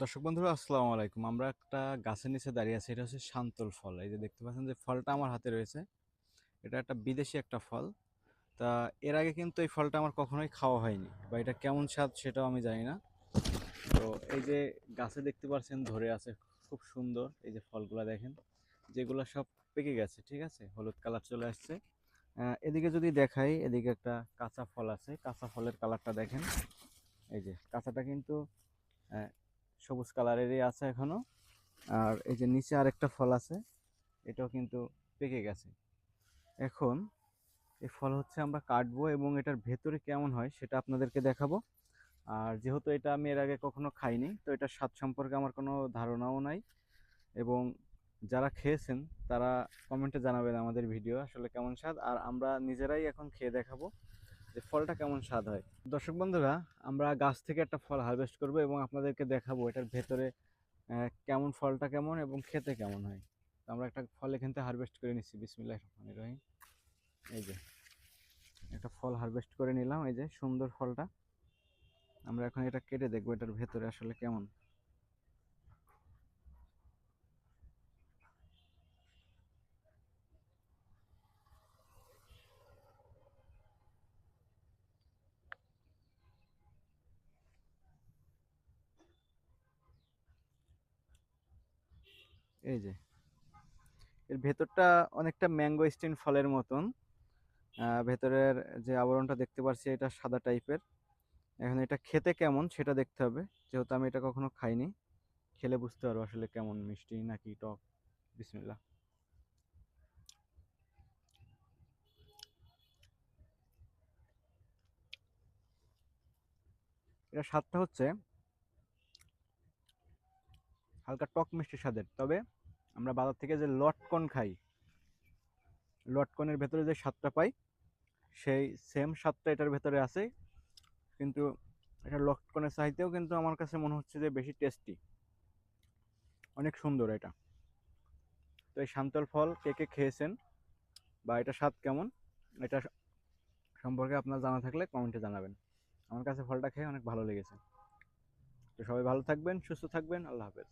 দর্শক বন্ধুরা আসসালামু আলাইকুম। আমরা একটা গাছের নিচে দাঁড়িয়ে আছি। এটা হচ্ছে সান্তল ফল। এই যে দেখতে পাচ্ছেন যে ফলটা আমার হাতে রয়েছে, এটা একটা বিদেশি একটা ফল। তা এর আগে কিন্তু এই ফলটা আমার কখনোই খাওয়া হয়নি, বা এটা কেমন স্বাদ সেটাও আমি জানি না। তো এই যে গাছে দেখতে পাচ্ছেন ধরে আছে, খুব সুন্দর। এই যে ফলগুলা দেখেন, যেগুলো সব পেকে গেছে, ঠিক আছে, হলুদ কালার চলে আসছে। এদিকে যদি দেখাই, এদিকে একটা কাঁচা ফল আছে। কাঁচা ফলের কালারটা দেখেন, এই যে কাঁচাটা কিন্তু আহ, সবুজ কালারেরই আছে এখনো। আর এই যে নিচে আরেকটা ফল আছে, এটাও কিন্তু পেকে গেছে। এখন এই ফল হচ্ছে আমরা কাটবো এবং এটার ভেতরে কেমন হয় সেটা আপনাদেরকে দেখাবো। আর যেহেতু এটা আমি এর আগে কখনো খাইনি, তো এটার স্বাদ সম্পর্কে আমার কোনো ধারণাও নাই। এবং যারা খেয়েছেন তারা কমেন্টে জানাবেন আমাদের ভিডিও আসলে কেমন স্বাদ, আর আমরা নিজেরাই এখন খেয়ে দেখাবো যে ফলটা কেমন স্বাদ হয়। দর্শক বন্ধুরা, আমরা গাছ থেকে একটা ফল হারভেস্ট করব এবং আপনাদেরকে দেখাবো এটার ভেতরে কেমন, ফলটা কেমন এবং খেতে কেমন হয়। তো আমরা একটা ফল এখান থেকে হারভেস্ট করে নিচ্ছি। বিসমিল্লাহির রহমানির রহিম। এই যে একটা ফল হারভেস্ট করে নিলাম, এই যে সুন্দর ফলটা। আমরা এখন এটা কেটে দেখবো এটার ভেতরে আসলে কেমন। এই যে এর ভেতরটা অনেকটা ম্যাঙ্গো স্টিন ফলের মতন। ভেতরের যে আবরণটা দেখতে পাচ্ছি এটা সাদা টাইপের। এখন এটা খেতে কেমন সেটা দেখতে হবে, যেহেতু আমি এটা কখনো খাইনি। খেলে বুঝতে পারবো আসলে কেমন, মিষ্টি নাকি টক। বিসমিল্লাহ। এটা স্বাদটা হচ্ছে হালকা টক মিষ্টি স্বাদের, তবে আমরা বাজার থেকে যে লটকন খাই, লটকনের ভেতরে যে স্বাদটা পাই, সেই সেম স্বাদটা এটার ভেতরে আছে। কিন্তু এটা লটকনের চাইতেও কিন্তু আমার কাছে মনে হচ্ছে যে বেশি টেস্টি, অনেক সুন্দর এটা। তো এই সান্তল ফল কে কে খেয়েছেন বা এটা স্বাদ কেমন, এটা সম্পর্কে আপনার জানা থাকলে কমেন্টে জানাবেন। আমার কাছে ফলটা খেয়ে অনেক ভালো লেগেছে। তো সবাই ভালো থাকবেন, সুস্থ থাকবেন, আল্লাহ হাফেজ।